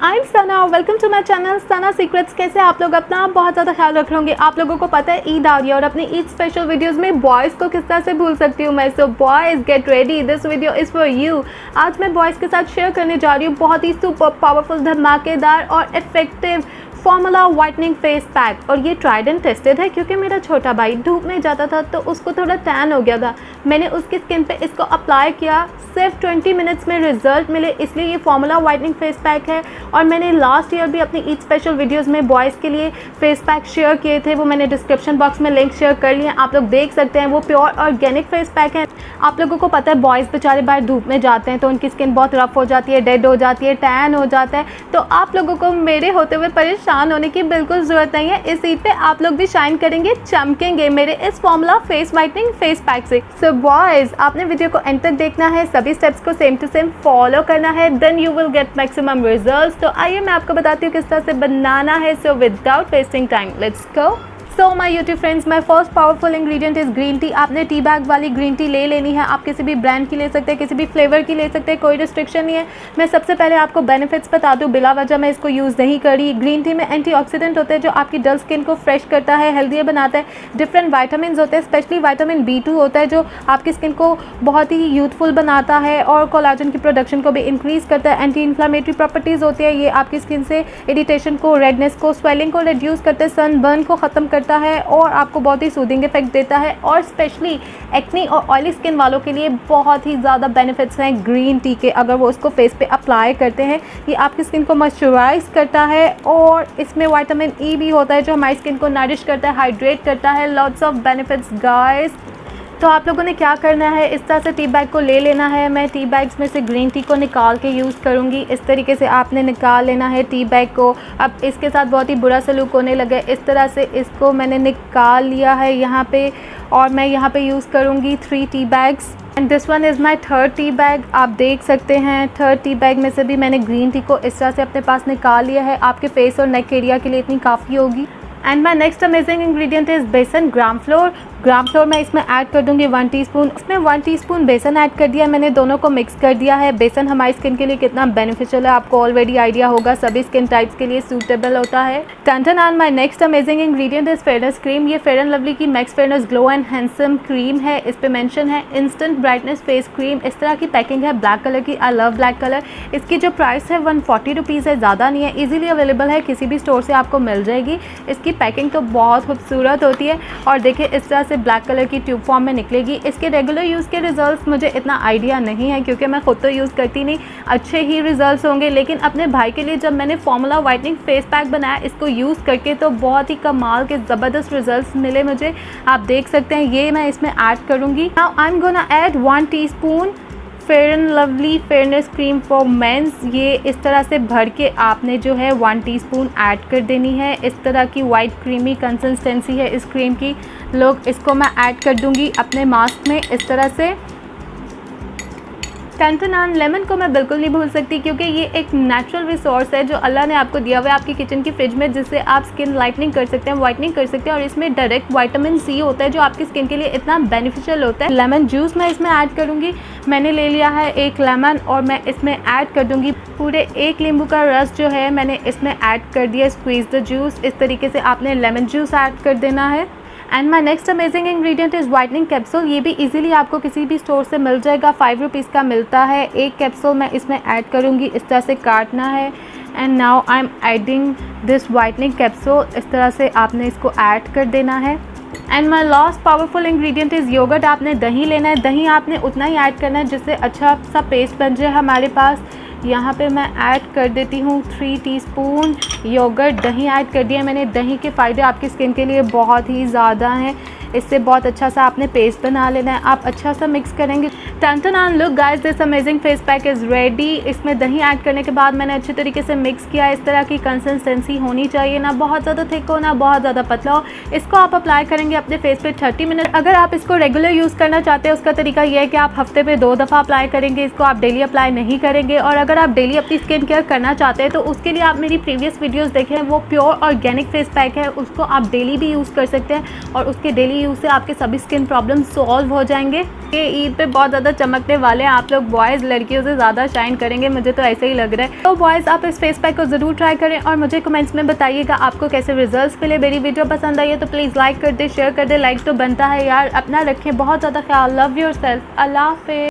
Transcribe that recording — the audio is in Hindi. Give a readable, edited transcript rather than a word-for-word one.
I am Sana, welcome to my channel Sana secrets. कैसे आप लोग अपना बहुत ज़्यादा ख्याल रख रहे होंगे। आप लोगों को पता है ईद आ रही है और अपनी ईद स्पेशल वीडियोस में बॉयज़ को किस तरह से भूल सकती हूँ मैं। So boys get ready, this video is for you. आज मैं बॉयज़ के साथ शेयर करने जा रही हूँ बहुत ही सुपर पावरफुल, धमाकेदार और effective formula whitening face pack. और ये ट्राइड एंड टेस्टेड है क्योंकि मेरा छोटा भाई धूप में जाता था तो उसको थोड़ा टैन हो गया था। मैंने उसकी स्किन पे इसको अप्लाई किया, सिर्फ 20 मिनट्स में रिजल्ट मिले, इसलिए ये फॉर्मूला वाइटनिंग फेस पैक है। और मैंने लास्ट ईयर भी अपनी ईद स्पेशल वीडियोस में बॉयज़ के लिए फेस पैक शेयर किए थे, वो मैंने डिस्क्रिप्शन बॉक्स में लिंक शेयर कर लिए, आप लोग देख सकते हैं। वो प्योर ऑर्गेनिक फेस पैक है। आप लोगों को पता है बॉयज़ बेचारे बाहर धूप में जाते हैं तो उनकी स्किन बहुत रफ हो जाती है, डेड हो जाती है, टैन हो जाता है। तो आप लोगों को मेरे होते हुए परेशान होने की बिल्कुल ज़रूरत नहीं है। इस ईद पे आप लोग भी शाइन करेंगे, चमकेंगे मेरे इस formula face whitening face pack से। सो बॉयज़, आपने वीडियो को एंड तक देखना है, सभी स्टेप्स को सेम टू सेम फॉलो करना है, then you will get maximum results. तो आइए मैं आपको बताती हूँ किस तरह से बनाना है। So without wasting time let's go. So my YouTube friends, my first powerful ingredient is green tea. आपने टी बैग वाली ग्रीन टी ले लेनी है। आप किसी भी ब्रांड की ले सकते हैं, किसी भी फ्लेवर की ले सकते हैं, कोई रिस्ट्रिक्शन नहीं है। मैं सबसे पहले आपको बेनिफिट्स बता दूँ, बिला वजह मैं इसको यूज़ नहीं करी। ग्रीन टी में एंटीऑक्सीडेंट होते हैं जो आपकी डल स्किन को फ्रेश करता है, हेल्दियर बनाता है। डिफरेंट वाइटामिन होते हैं, स्पेशली वाइटामिन B2 होता है जो आपकी स्किन को बहुत ही यूथफुल बनाता है और कोलाजन की प्रोडक्शन को भी इंक्रीज़ करता है। एंटी इन्फ्लामेटरी प्रॉपर्टीज़ होती है, ये आपकी स्किन से इरिटेशन को, रेडनेस को, स्वेलिंग को रिड्यूस करते हैं, सनबर्न को ख़त्म करता है और आपको बहुत ही सूदिंग इफेक्ट देता है। और स्पेशली एक्नी और ऑयली स्किन वालों के लिए बहुत ही ज़्यादा बेनिफिट्स हैं ग्रीन टी के, अगर वो उसको फेस पे अप्लाई करते हैं। ये आपकी स्किन को मॉइस्चराइज करता है और इसमें विटामिन E भी होता है जो हमारी स्किन को नरिश करता है, हाइड्रेट करता है। Lots of benefits guys. तो आप लोगों ने क्या करना है, इस तरह से टी बैग को ले लेना है। मैं टी बैग्स में से ग्रीन टी को निकाल के यूज़ करूँगी। इस तरीके से आपने निकाल लेना है टी बैग को। अब इसके साथ बहुत ही बुरा सलूक होने लगा है, इस तरह से इसको मैंने निकाल लिया है यहाँ पे। और मैं यहाँ पे यूज़ करूँगी 3 tea bags and this one is my third tea bag. आप देख सकते हैं थर्ड टी बैग में से भी मैंने ग्रीन टी को इस तरह से अपने पास निकाल लिया है। आपके फेस और नेक एरिया के लिए इतनी काफ़ी होगी। And my next amazing ingredient is बेसन, ग्राम फ्लोर। ग्राम फ्लोर मैं इसमें ऐड कर दूंगी 1 टीस्पून। इसमें 1 टीस्पून बेसन ऐड कर दिया मैंने, दोनों को मिक्स कर दिया है। बेसन हमारी स्किन के लिए कितना बेनिफिशियल है आपको ऑलरेडी आइडिया होगा, सभी स्किन टाइप्स के लिए सूटेबल होता है। Then and my next amazing ingredient is fairness cream. ये फेयर एंड लवली की max fairness glow and handsome cream है। इस पर मेंशन है इंस्टेंट ब्राइटनेस फेस क्रीम। इस तरह की पैकिंग है ब्लैक कलर की, आई लव ब्लैक कलर। इसकी जो प्राइस है 140 रुपीज़ है, ज़्यादा नहीं है, ईजिली अवेलेबल है, किसी भी स्टोर से आपको मिल जाएगी। इसकी पैकिंग तो बहुत खूबसूरत होती है और देखिए इस तरह से ब्लैक कलर की ट्यूब फॉर्म में निकलेगी। इसके रेगुलर यूज़ के रिजल्ट्स मुझे इतना आइडिया नहीं है क्योंकि मैं खुद तो यूज़ करती नहीं, अच्छे ही रिजल्ट्स होंगे। लेकिन अपने भाई के लिए जब मैंने फॉर्मूला वाइटनिंग फेस पैक बनाया इसको यूज़ करके तो बहुत ही कमाल के ज़बरदस्त रिजल्ट्स मिले मुझे। आप देख सकते हैं, ये मैं इसमें ऐड करूँगी। Now I am gonna add 1 teaspoon fair and lovely fairness cream for men's. ये इस तरह से भर के आपने जो है 1 टीस्पून ऐड कर देनी है। इस तरह की वाइट क्रीमी कंसिस्टेंसी है इस क्रीम की। लोग इसको मैं ऐड कर दूंगी अपने मास्क में इस तरह से। टन लेमन को मैं बिल्कुल नहीं भूल सकती क्योंकि ये एक नेचुरल रिसोर्स है जो अल्लाह ने आपको दिया हुआ है आपकी किचन की फ्रिज में, जिससे आप स्किन लाइटनिंग कर सकते हैं, वाइटनिंग कर सकते हैं। और इसमें डायरेक्ट विटामिन C होता है जो आपकी स्किन के लिए इतना बेनिफिशियल होता है। लेमन जूस मैं इसमें ऐड करूँगी। मैंने ले लिया है 1 लेमन और मैं इसमें ऐड कर दूँगी पूरे 1 नींबू का रस जो है मैंने इसमें ऐड कर दिया। स्क्वीज़ द जूस, इस तरीके से आपने लेमन जूस ऐड कर देना है। And my next amazing ingredient is whitening capsule. ये भी इजीली आपको किसी भी स्टोर से मिल जाएगा, 5 रुपीज़ का मिलता है। 1 कैप्सूल मैं इसमें ऐड करूँगी, इस तरह से काटना है। And now I am adding this whitening capsule. इस तरह से आपने इसको ऐड कर देना है। And my last powerful ingredient is yogurt. आपने दही लेना है, दही आपने उतना ही ऐड करना है जिससे अच्छा सा पेस्ट बन जाए हमारे पास। यहाँ पे मैं ऐड कर देती हूँ 3 टीस्पून योगर्ट। दही ऐड कर दिया मैंने। दही के फ़ायदे आपकी स्किन के लिए बहुत ही ज़्यादा हैं। इससे बहुत अच्छा सा आपने पेस्ट बना लेना है। आप अच्छा सा मिक्स करेंगे। Then look guys, this amazing face pack is ready. इसमें दही ऐड करने के बाद मैंने अच्छे तरीके से मिक्स किया। इस तरह की कंसिस्टेंसी होनी चाहिए, ना बहुत ज़्यादा थिक हो ना बहुत ज़्यादा पतला हो। इसको आप अप्लाई करेंगे अपने फेस पे 30 मिनट। अगर आप इसको रेगुलर यूज़ करना चाहते हैं उसका तरीका यह है कि आप हफ्ते में 2 दफ़ा अप्लाई करेंगे, इसको आप डेली अप्लाई नहीं करेंगे। और अगर आप डेली अपनी स्किन केयर करना चाहते हैं तो उसके लिए आप मेरी प्रीवियस वीडियो वीडियोस देखे हैं वो प्योर ऑर्गेनिक फेस पैक है, उसको आप डेली भी यूज़ कर सकते हैं और उसके डेली यूज़ से आपके सभी स्किन प्रॉब्लम सॉल्व हो जाएंगे। ये ईद पे बहुत ज़्यादा चमकने वाले हैं, आप लोग बॉयज़ लड़कियों से ज़्यादा शाइन करेंगे, मुझे तो ऐसे ही लग रहा है। तो बॉयज़ आप इस फेस पैक को ज़रूर ट्राई करें और मुझे कमेंट्स में बताइएगा आपको कैसे रिजल्ट्स मिले। मेरी वीडियो पसंद आई है तो प्लीज़ लाइक कर दे, शेयर कर दे, लाइक तो बनता है यार। अपना रखें बहुत ज़्यादा ख्याल। Love yourself. अल्लाह हाफ़िज़।